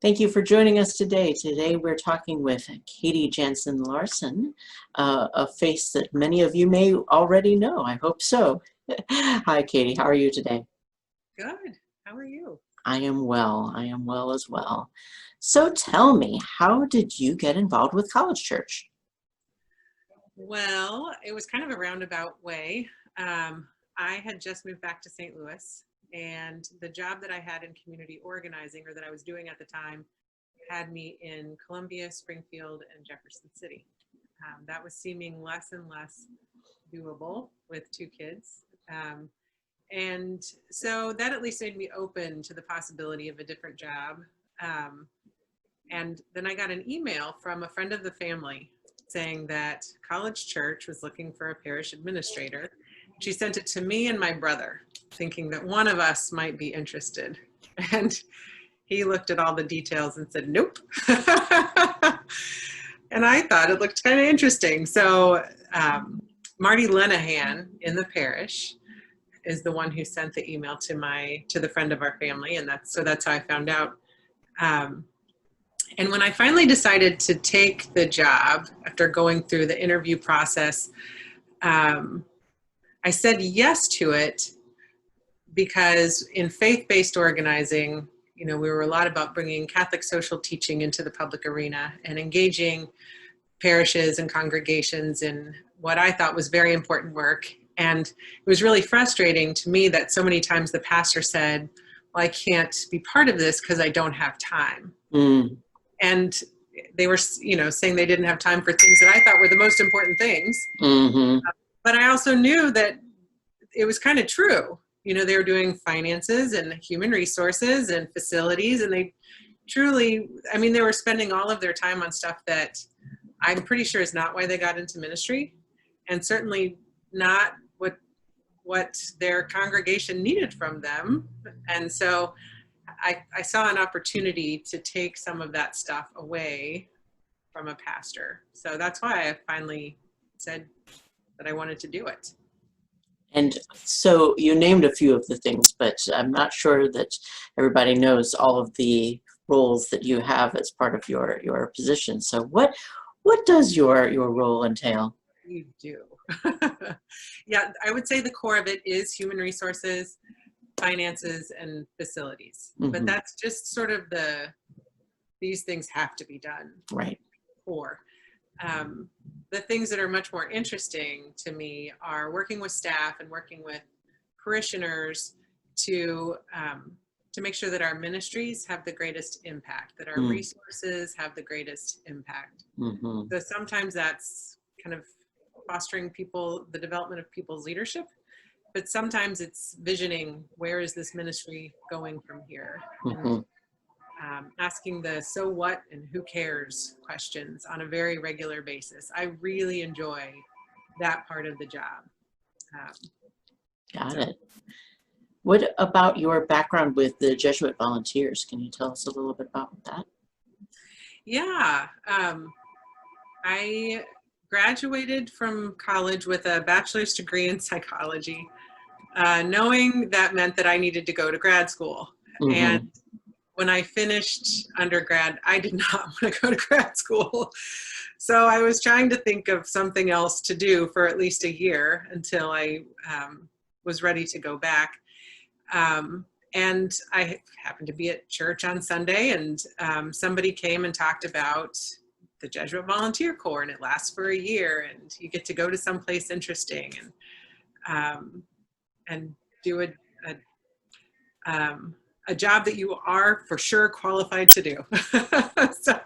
Thank you for joining us today. Today we're talking with Katie Jansen Larson, a face that many of you may already know. I hope so. Hi, Katie. How are you today? Good. How are you? I am well. I am well as well. So tell me, how did you get involved with College Church? Well, it was kind of a roundabout way. I had just moved back to St. Louis, and the job that I had in community organizing, or that I was doing at the time, had me in Columbia, Springfield, and Jefferson City. That was seeming less and less doable with two kids. And so that at least made me open to the possibility of a different job. And then I got an email from a friend of the family saying that College Church was looking for a parish administrator. She sent it to me and my brother, thinking that one of us might be interested. And he looked at all the details and said, nope. And I thought it looked kind of interesting. So Marty Lenahan in the parish is the one who sent the email to the friend of our family. And that's how I found out. And when I finally decided to take the job after going through the interview process, I said yes to it because in faith-based organizing, we were a lot about bringing Catholic social teaching into the public arena and engaging parishes and congregations in what I thought was very important work. And it was really frustrating to me that so many times the pastor said, well, I can't be part of this because I don't have time. Mm. And they were, saying they didn't have time for things that I thought were the most important things. Mm-hmm. But I also knew that it was kind of true. They were doing finances and human resources and facilities, and they truly, they were spending all of their time on stuff that I'm pretty sure is not why they got into ministry, and certainly not what their congregation needed from them. And so I saw an opportunity to take some of that stuff away from a pastor. So that's why I finally said that I wanted to do it. And so you named a few of the things, but I'm not sure that everybody knows all of the roles that you have as part of your position. So what does your role entail? You do. Yeah, I would say the core of it is human resources, finances, and facilities. Mm-hmm. But that's just sort of these things have to be done. Right. Core. The things that are much more interesting to me are working with staff and working with parishioners to make sure that our ministries have the greatest impact, that our resources have the greatest impact. Mm-hmm. So sometimes that's kind of fostering the development of people's leadership, but sometimes it's visioning, where is this ministry going from here? Mm-hmm. And, asking the so what and who cares questions on a very regular basis. I really enjoy that part of the job. Got it. What about your background with the Jesuit volunteers? Can you tell us a little bit about that? Yeah. I graduated from college with a bachelor's degree in psychology, knowing that meant that I needed to go to grad school. Mm-hmm. And when I finished undergrad, I did not want to go to grad school. So I was trying to think of something else to do for at least a year until I was ready to go back. And I happened to be at church on Sunday, and somebody came and talked about the Jesuit Volunteer Corps, and it lasts for a year, and you get to go to someplace interesting and do a job that you are for sure qualified to do. So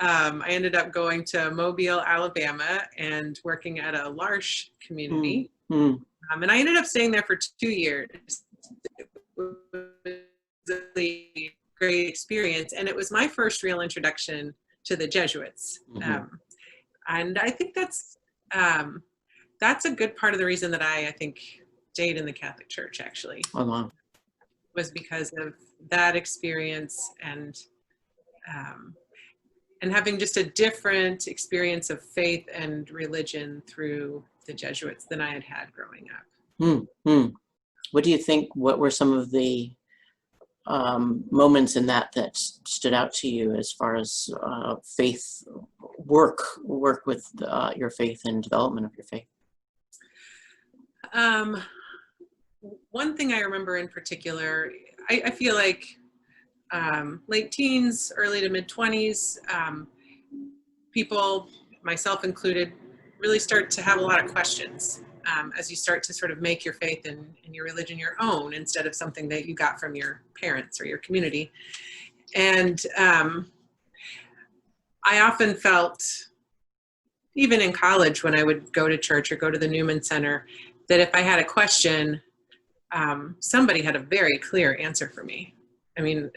I ended up going to Mobile, Alabama, and working at a L'Arche community. And I ended up staying there for 2 years. It was a really great experience, and it was my first real introduction to the Jesuits. And I think that's a good part of the reason that I think stayed in the Catholic Church, actually. Oh, wow. Was because of that experience and having just a different experience of faith and religion through the Jesuits than I had had growing up. What do you think? What were some of the moments in that stood out to you as far as faith work with your faith and development of your faith? One thing I remember in particular, I feel like late teens, early to mid 20s, people, myself included, really start to have a lot of questions as you start to sort of make your faith and your religion your own instead of something that you got from your parents or your community. And I often felt, even in college when I would go to church or go to the Newman Center, that if I had a question, somebody had a very clear answer for me. I mean,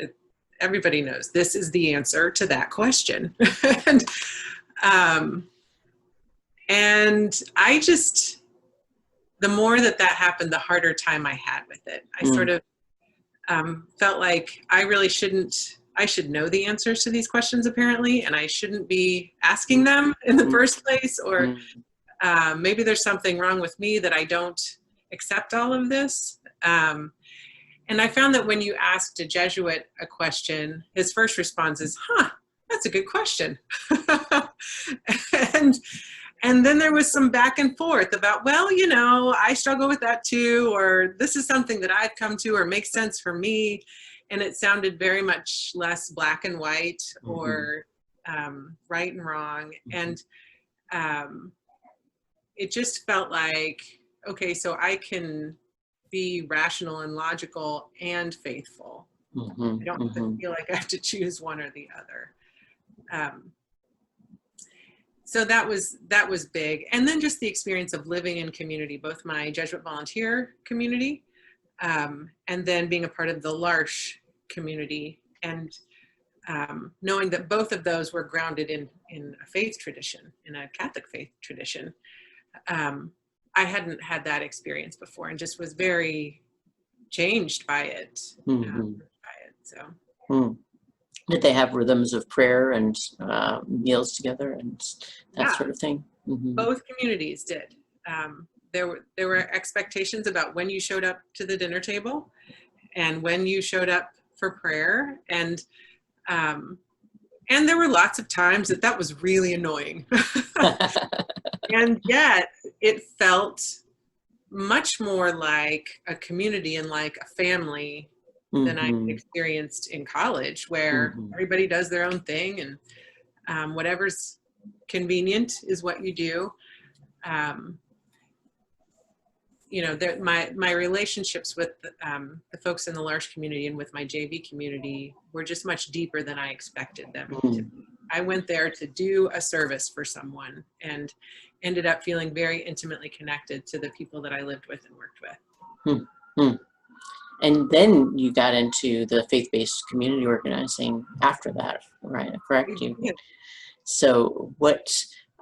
everybody knows this is the answer to that question. And I just, the more that happened, the harder time I had with it. I sort of felt like I should know the answers to these questions apparently, and I shouldn't be asking them in the first place, or maybe there's something wrong with me that I don't accept all of this. And I found that when you asked a Jesuit a question, his first response is, that's a good question. And then there was some back and forth about, well, you know, I struggle with that too, or this is something that I've come to or makes sense for me. And it sounded very much less black and white or right and wrong. And it just felt like, okay, so I can be rational and logical and faithful. I don't feel like I have to choose one or the other. So that was big. And then just the experience of living in community, both my Jesuit volunteer community and then being a part of the L'Arche community, and knowing that both of those were grounded in a faith tradition, in a Catholic faith tradition. I hadn't had that experience before and just was very changed by it. Did they have rhythms of prayer and meals together and that sort of thing? Both communities did. There were expectations about when you showed up to the dinner table and when you showed up for prayer, and there were lots of times that was really annoying. And yet it felt much more like a community and like a family than I experienced in college, where everybody does their own thing and whatever's convenient is what you do. You know, my relationships with the folks in the L'Arche community and with my JV community were just much deeper than I expected them to be. I went there to do a service for someone and ended up feeling very intimately connected to the people that I lived with and worked with. And then you got into the faith-based community organizing after that, right? Correct? So what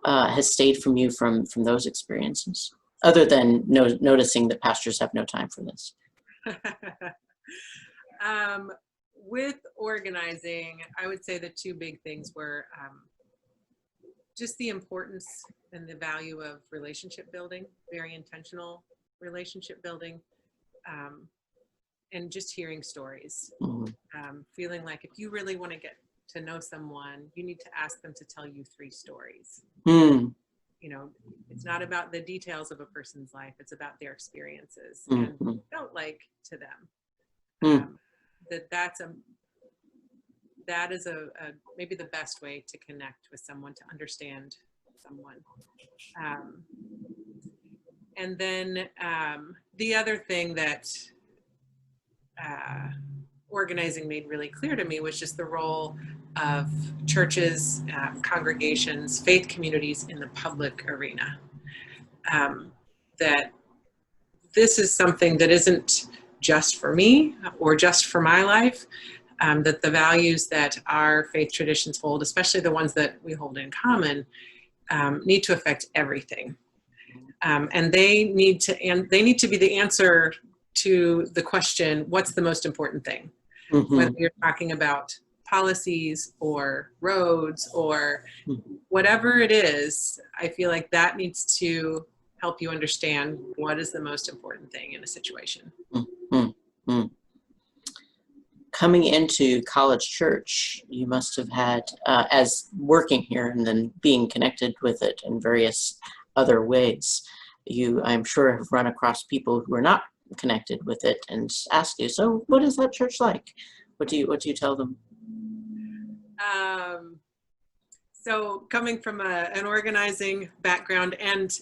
has stayed from you from those experiences, other than noticing that pastors have no time for this? With organizing, I would say the two big things were just the importance and the value of relationship building, very intentional relationship building, and just hearing stories. Feeling like if you really want to get to know someone, you need to ask them to tell you 3 stories. You know, it's not about the details of a person's life, it's about their experiences and what it felt like to them. That is maybe the best way to connect with someone, to understand someone. And then the other thing that organizing made really clear to me was just the role of churches, congregations, faith communities in the public arena. That this is something that isn't just for me or just for my life, that the values that our faith traditions hold, especially the ones that we hold in common, need to affect everything. And they need to be the answer to the question, what's the most important thing? Whether you're talking about policies or roads or whatever it is, I feel like that needs to help you understand what is the most important thing in a situation. coming into College Church, you must have had, as working here and then being connected with it in various other ways, you, I'm sure, have run across people who are not connected with it and ask you, so what is that church like? What do you tell them? So coming from an organizing background and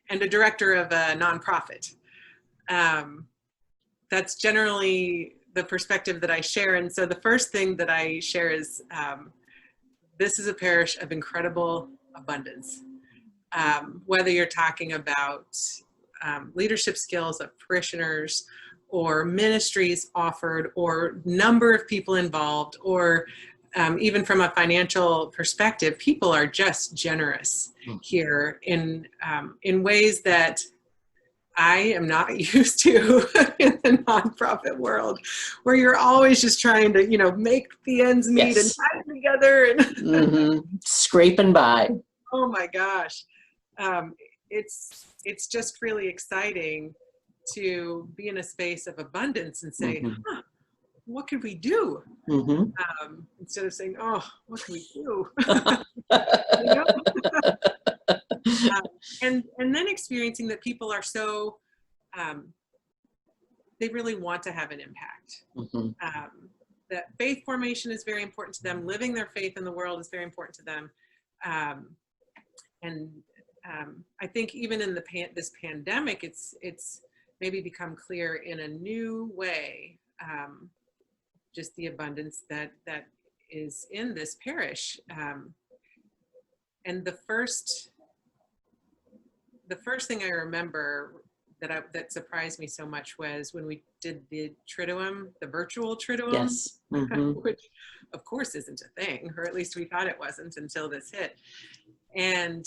a director of a nonprofit, that's generally the perspective that I share. And so the first thing that I share is this is a parish of incredible abundance. Whether you're talking about leadership skills of parishioners or ministries offered or number of people involved, or even from a financial perspective, people are just generous here in ways that I am not used to in the nonprofit world, where you're always just trying to, you know, make the ends meet and tie them together. And Scraping by. Oh my gosh. It's just really exciting to be in a space of abundance and say, huh, what could we do? Instead of saying, oh, what can we do? You know? And then experiencing that people are so, they really want to have an impact. That faith formation is very important to them. Living their faith in the world is very important to them. I think even in this pandemic, it's maybe become clear in a new way, just the abundance that is in this parish. And the first thing I remember that surprised me so much was when we did the Triduum, the virtual Triduum, Yes. which of course isn't a thing, or at least we thought it wasn't until this hit. And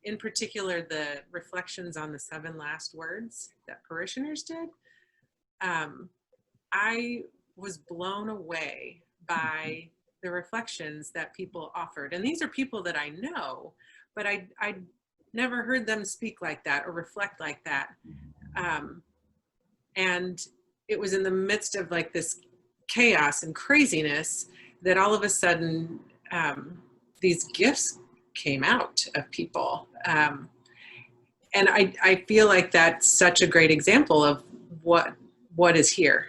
in particular, the reflections on the 7 last words that parishioners did, I was blown away by the reflections that people offered. And these are people that I know, but I never heard them speak like that or reflect like that. And it was in the midst of like this chaos and craziness that all of a sudden these gifts came out of people. And I feel like that's such a great example of what is here.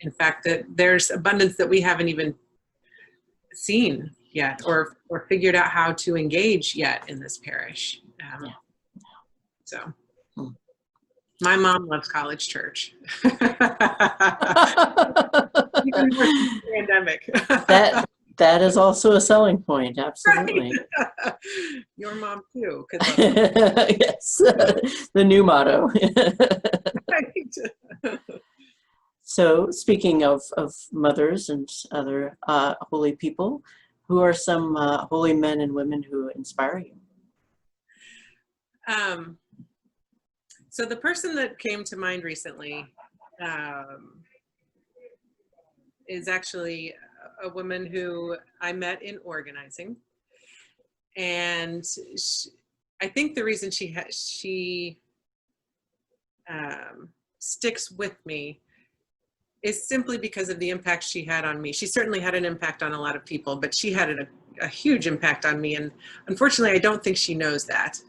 In fact, that there's abundance that we haven't even seen yet or figured out how to engage yet in this parish. So my mom loves College Church. Even more since the pandemic. That is also a selling point, absolutely. Right. Your mom too. Yes, the new motto. Right. So speaking of mothers and other holy people, who are some holy men and women who inspire you? So the person that came to mind recently is actually a woman who I met in organizing. And I think the reason she sticks with me is simply because of the impact she had on me. She certainly had an impact on a lot of people, but she had a huge impact on me. And unfortunately, I don't think she knows that.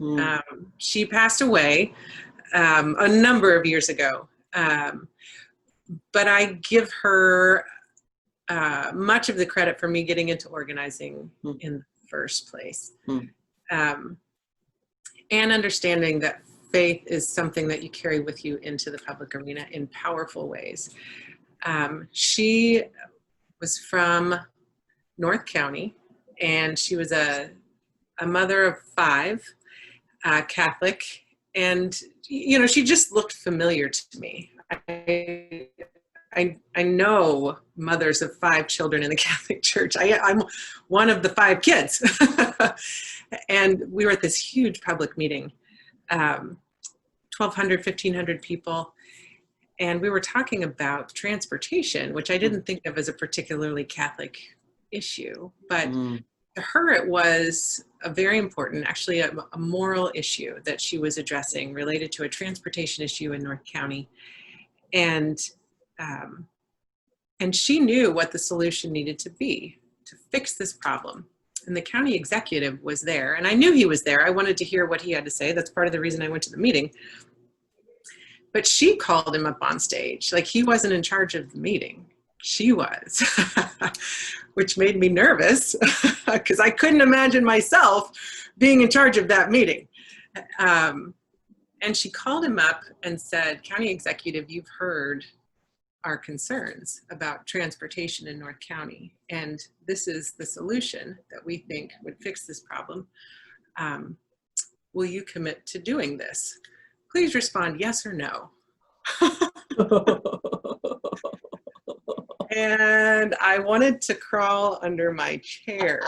She passed away a number of years ago. But I give her much of the credit for me getting into organizing in the first place. And understanding that faith is something that you carry with you into the public arena in powerful ways. She was from North County, and she was a mother of 5, Catholic, and you know, she just looked familiar to me. I know mothers of 5 children in the Catholic Church. I'm one of the 5 kids. And we were at this huge public meeting, 1,200, 1,500 people. And we were talking about transportation, which I didn't think of as a particularly Catholic issue. But to her, it was a very important, actually a moral issue that she was addressing related to a transportation issue in North County. And And she knew what the solution needed to be to fix this problem. And the county executive was there, and I knew he was there. I wanted to hear what he had to say. That's part of the reason I went to the meeting. But she called him up on stage. Like, he wasn't in charge of the meeting. She was, which made me nervous because I couldn't imagine myself being in charge of that meeting. And she called him up and said, "County executive, you've heard our concerns about transportation in North County, and this is the solution that we think would fix this problem. Will you commit to doing this? Please respond yes or no." And I wanted to crawl under my chair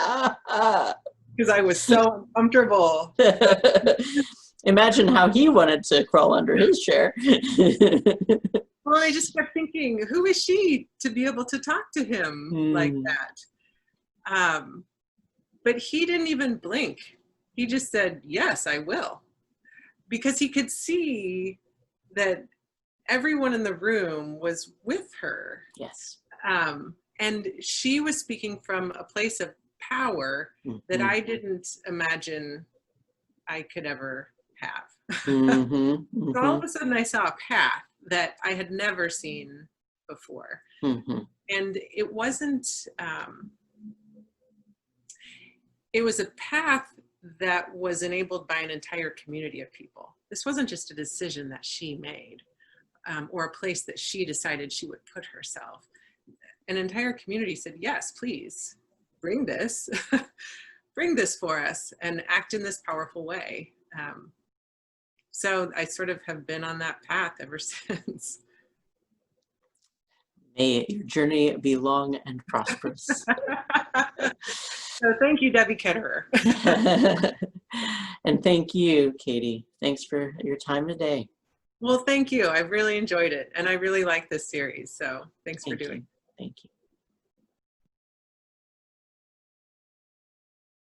because I was so uncomfortable. Imagine how he wanted to crawl under his chair. Well, I just kept thinking, who is she to be able to talk to him like that? But he didn't even blink. He just said, "Yes, I will." Because he could see that everyone in the room was with her. Yes. And she was speaking from a place of power that I didn't imagine I could ever have. So all of a sudden I saw a path that I had never seen before. And it wasn't, it was a path that was enabled by an entire community of people. This wasn't just a decision that she made or a place that she decided she would put herself. An entire community said, "Yes, please bring this, bring this for us and act in this powerful way." So I sort of have been on that path ever since. May your journey be long and prosperous. So thank you, Debbie Ketterer. And thank you, Katie. Thanks for your time today. Well, thank you. I really enjoyed it. And I really like this series. So thanks for doing it. Thank you.